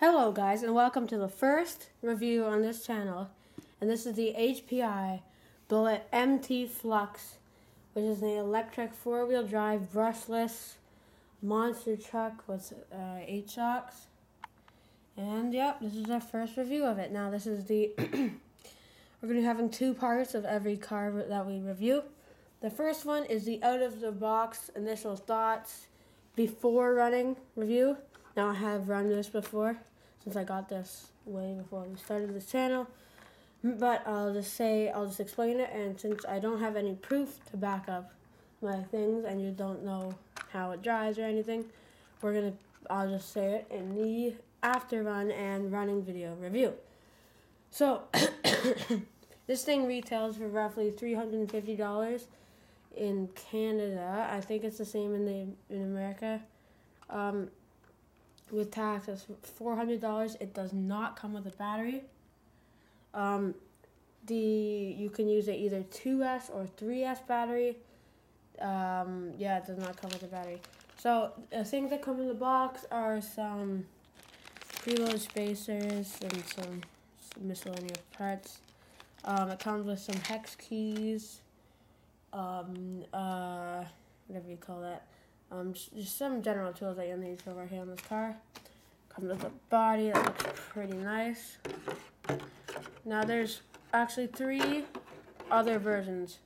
Hello guys, and welcome to the first review on this channel, and this is the HPI Bullet MT Flux, which is an electric four-wheel drive brushless monster truck with 8 shocks. And yep, this is our first review of it. Now this is the we're going to be having 2 parts of every car that we review. The first one is the out of the box initial thoughts before running review. Now I have run this before, since I got this way before we started this channel. But I'll just explain it, and since I don't have any proof to back up my things, and you don't know how it drives or anything, I'll just say it in the after run and running video review. So this thing retails for roughly $350 in Canada. I think it's the same in America. With tax, it's $400. It does not come with a battery. You can use it either 2S or 3S battery. Yeah, it does not come with a battery. So the things that come in the box are some preload spacers and some miscellaneous parts. It comes with some hex keys, whatever you call that. Just some general tools that you'll need for working on this car. Comes with a body that looks pretty nice. Now there's actually 3 other versions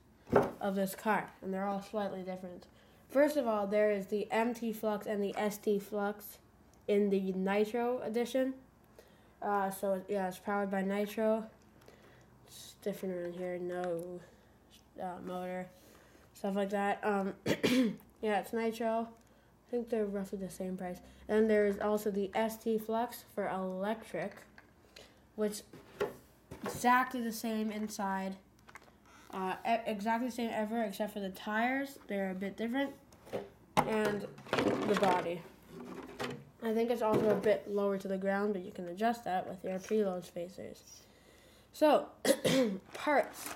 of this car, and they're all slightly different. First of all, there is the MT Flux and the ST Flux in the Nitro edition. It's powered by Nitro. It's different around here, no motor, stuff like that. Yeah, it's Nitro. I think they're roughly the same price. And there's also the ST Flux for electric, which exactly the same inside. Exactly the same ever, except for the tires. They're a bit different. And the body. I think it's also a bit lower to the ground, but you can adjust that with your preload spacers. So, parts.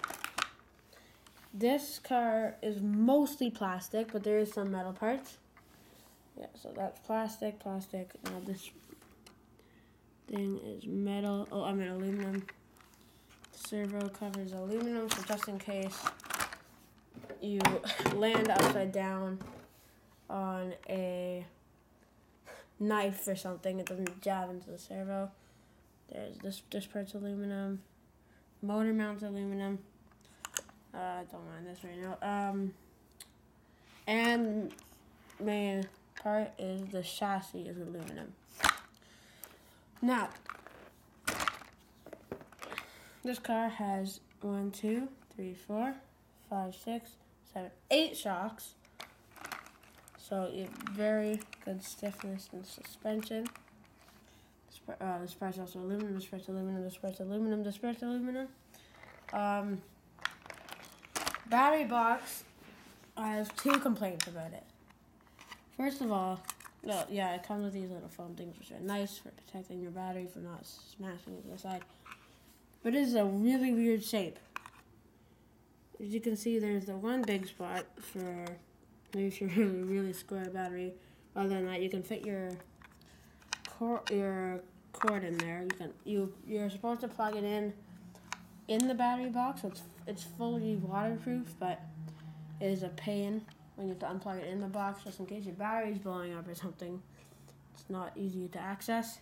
This car is mostly plastic, but there is some metal parts. Yeah, so that's plastic. Now this thing is metal. Oh, I mean aluminum. Servo covers aluminum, so just in case you land upside down on a knife or something, it doesn't jab into the servo. There's this part's aluminum. Motor mount's aluminum. I don't mind this right now. And main part is the chassis is aluminum. Now, this car has 1, 2, 3, 4, 5, 6, 7, 8 shocks. So very good stiffness and suspension. This part's also aluminum. This part's aluminum. This part's aluminum. This part's aluminum. Battery box, I have 2 complaints about it. First of all, it comes with these little foam things, which are nice for protecting your battery from not smashing it to the side. But it is a really weird shape. As you can see, there's the one big spot for maybe if you're really square battery. Other than that, you can fit your cord in there. You're supposed to plug it in the battery box. So it's fully waterproof, but it is a pain when you have to unplug it in the box, just in case your battery's blowing up or something. It's not easy to access.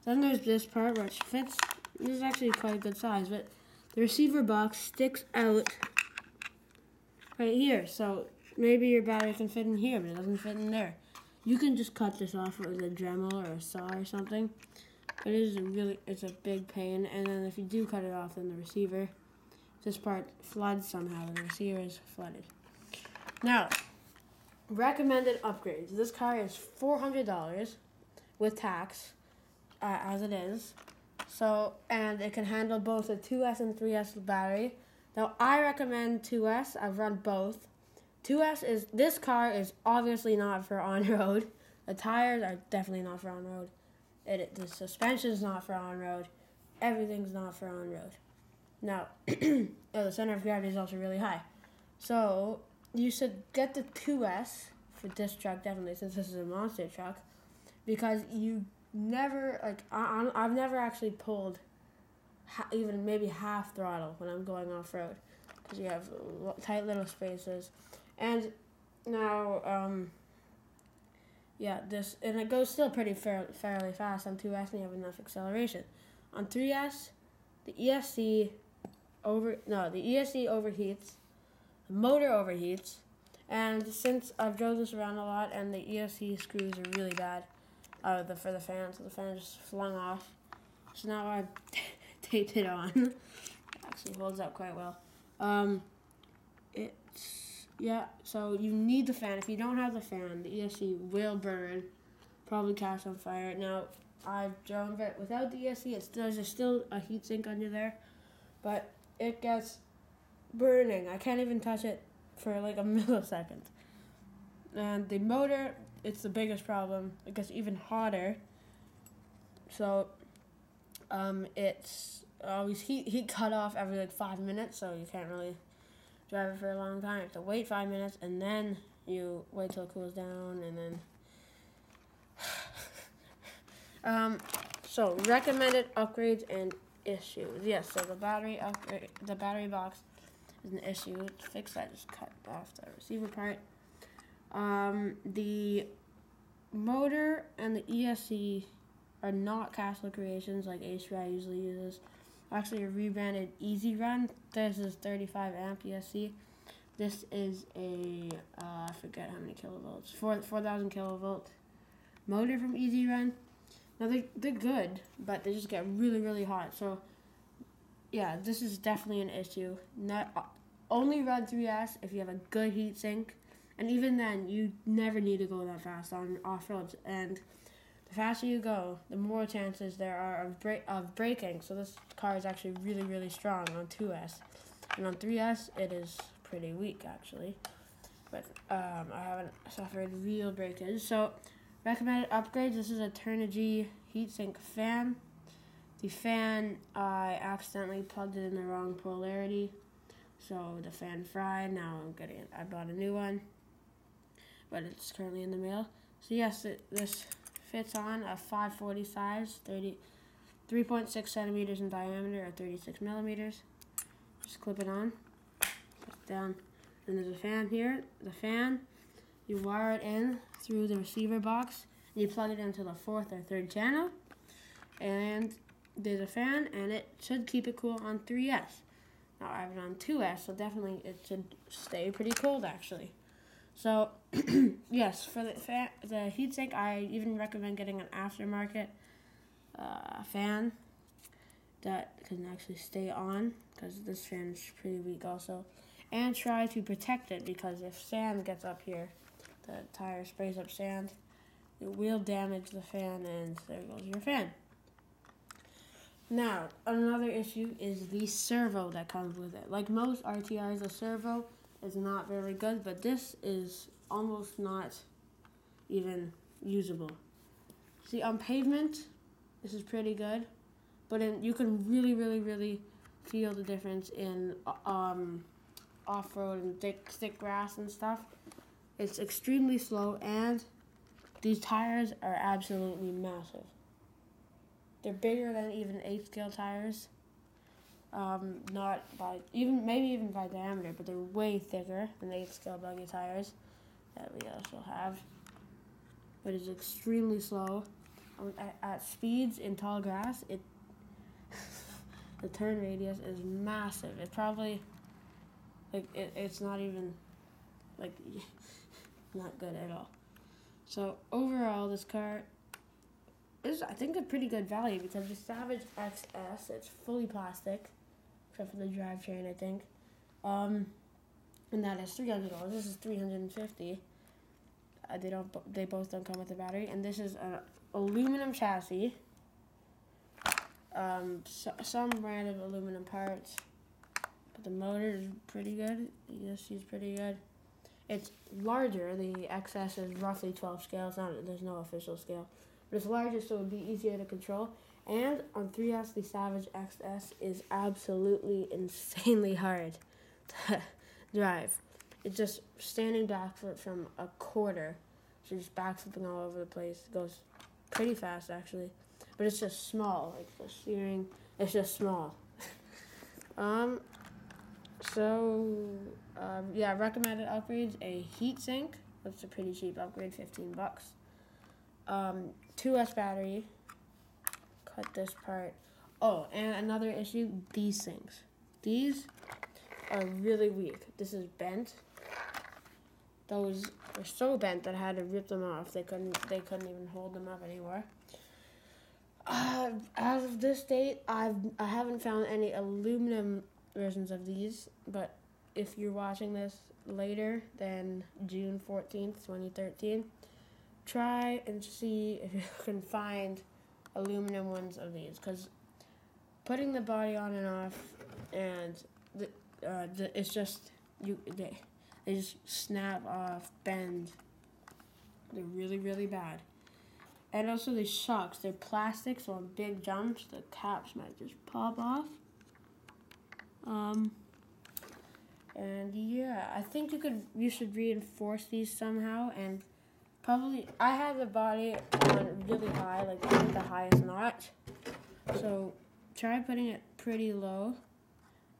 Then there's this part which fits. This is actually quite a good size, but the receiver box sticks out right here. So maybe your battery can fit in here, but it doesn't fit in there. You can just cut this off with a Dremel or a saw or something. But it's a big pain. And then if you do cut it off, then the receiver, this part floods somehow, and the receiver is flooded. Now, recommended upgrades. This car is $400 with tax, as it is. So, and it can handle both a 2S and 3S battery. Now, I recommend 2S. I've run both. This car is obviously not for on-road. The tires are definitely not for on-road. The suspension's not for on-road. Everything's not for on-road. Now, the center of gravity is also really high. So, you should get the 2S for this truck, definitely, since this is a monster truck, because you never, like, I've never actually pulled even maybe half throttle when I'm going off-road, because you have tight little spaces. And now, and it goes still fairly fast on 2S, and you have enough acceleration. On 3S, the ESC overheats, the motor overheats, and since I've drove this around a lot, and the ESC screws are really bad for the fan, so the fan just flung off. So now I've taped it on. It actually holds up quite well. So you need the fan. If you don't have the fan, the ESC will burn, probably catch on fire. Now, I've drove it without the ESC. There's still a heat sink under there, but it gets burning. I can't even touch it for like a millisecond. And the motor, it's the biggest problem. It gets even hotter. So, it's always heat cut off every like 5 minutes, so you can't really drive it for a long time. You have to wait 5 minutes, and then you wait till it cools down, and then so recommended upgrades and issues. Yes, so the battery box is an issue. To fix that, just cut off the receiver part. The motor and the ESC are not Castle creations like HPI usually uses. Actually, a rebranded Easy Run. This is 35 amp ESC. This is a I forget how many kilovolts. 4,000 kilovolt motor from Easy Run. Now they're good, but they just get really, really hot. So yeah, this is definitely an issue. Only run 3S if you have a good heat sink, and even then, you never need to go that fast on off-roads. And the faster you go, the more chances there are of braking. So this car is actually really, really strong on 2S. And on 3S, it is pretty weak, actually. But I haven't suffered real breakage. So recommended upgrades. This is a Turnigy heatsink fan. The fan, I accidentally plugged it in the wrong polarity. So the fan fried. Now I bought a new one. But it's currently in the mail. So yes, this fits on a 540 size, 3.6 centimeters in diameter, or 36 millimeters. Just clip it on, put it down. And there's a fan here. The fan, you wire it in through the receiver box, and you plug it into the 4th or 3rd channel. And there's a fan, and it should keep it cool on 3S. Now I have it on 2S, so definitely it should stay pretty cold, actually. So, yes, for the heatsink, I even recommend getting an aftermarket fan that can actually stay on, because this fan is pretty weak also. And try to protect it, because if sand gets up here, the tire sprays up sand, it will damage the fan, and there goes your fan. Now, another issue is the servo that comes with it. Like most RTIs, the servo is not very good, but this is almost not even usable. See, on pavement, this is pretty good, but you can really, really, really feel the difference in off-road and thick grass and stuff. It's extremely slow, and these tires are absolutely massive. They're bigger than even 8-scale tires. Not by maybe even by diameter, but they're way thicker than 8-scale buggy tires that we also have. But it's extremely slow. At speeds in tall grass, the turn radius is massive. It probably it's not even not good at all. So overall, this car is, I think, a pretty good value, because the Savage XS, it's fully plastic, except for the drivetrain, I think. And that is $300. This is $350. They both don't come with a battery, and this is an aluminum chassis. Some random aluminum parts, but the motor is pretty good. The ESC is pretty good. It's larger. The XS is roughly 12 scale. There's no official scale. But it's larger, so it would be easier to control. And on 3S, the Savage XS is absolutely insanely hard to drive. It's just standing back from a quarter. So just backflipping all over the place. It goes pretty fast actually, but it's just small. Like the steering, it's just small. Yeah, recommended upgrades: a heat sink. That's a pretty cheap upgrade, $15. 2S battery. Cut this part. Oh, and another issue: these things. These are really weak. This is bent. Those are so bent that I had to rip them off. They couldn't even hold them up anymore. As of this date, I haven't found any aluminum versions of these, but if you're watching this later than June 14th, 2013, try and see if you can find aluminum ones of these, because putting the body on and off, and it's just they just snap off, bend. They're really, really bad. And also the shocks, they're plastic, so on big jumps, the caps might just pop off. And yeah, I think you should reinforce these somehow, and probably, I have the body on really high, like the highest notch. So try putting it pretty low,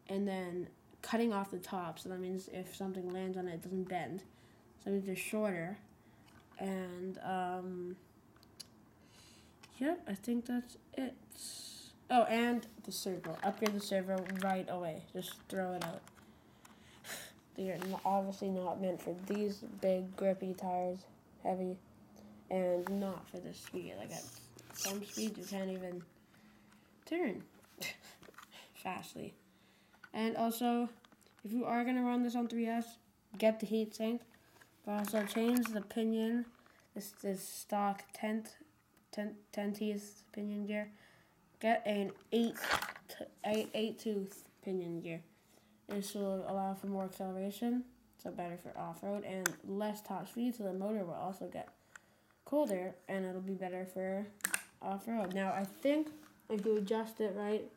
and then cutting off the top. So that means if something lands on it, it doesn't bend. So that means they're shorter. And yep, I think that's it. Oh, and the servo. Upgrade the servo right away. Just throw it out. They are obviously not meant for these big grippy tires, heavy, and not for this speed. Like at some speed, you can't even turn fastly. And also, if you are gonna run this on 3S, get the heat sink, but also change the pinion. This stock 10 teeth pinion gear. Get an 8 tooth pinion gear. This will allow for more acceleration, so better for off-road, and less top speed, so the motor will also get colder, and it'll be better for off-road. Now, I think if you adjust it right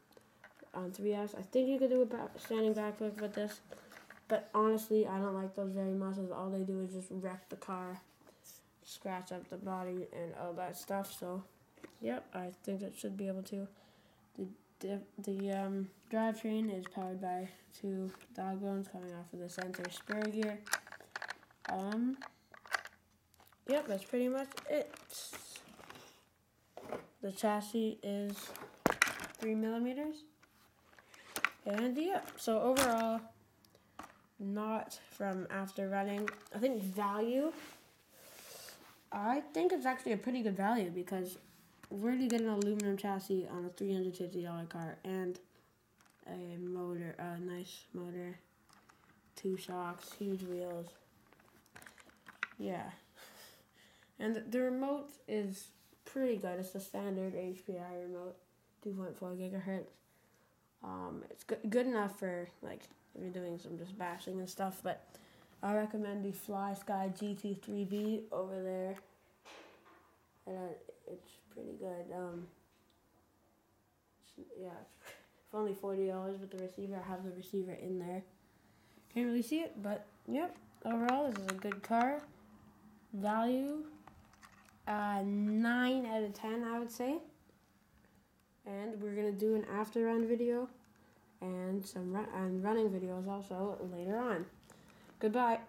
on 3S, I think you could do a standing backflip with this, but honestly, I don't like those very much, as all they do is just wreck the car, scratch up the body, and all that stuff. So, yep, I think it should be able to. The drivetrain is powered by 2 dog bones coming off of the center spur gear. Yep, that's pretty much it. The chassis is 3mm. And yeah, so overall, not from after running. I think value, I think it's actually a pretty good value, because where do you get an aluminum chassis on a $350 car and a motor, a nice motor, 2 shocks, huge wheels? Yeah. And the remote is pretty good. It's the standard HPI remote, 2.4 gigahertz. It's good enough for, like, if you're doing some just bashing and stuff, but I recommend the FlySky GT3B over there. And it's pretty good. Yeah, for only $40 with the receiver. I have the receiver in there. Can't really see it, but yep. Overall, this is a good car. Value, 9 out of 10, I would say. And we're gonna do an after run video and some running videos also later on. Goodbye.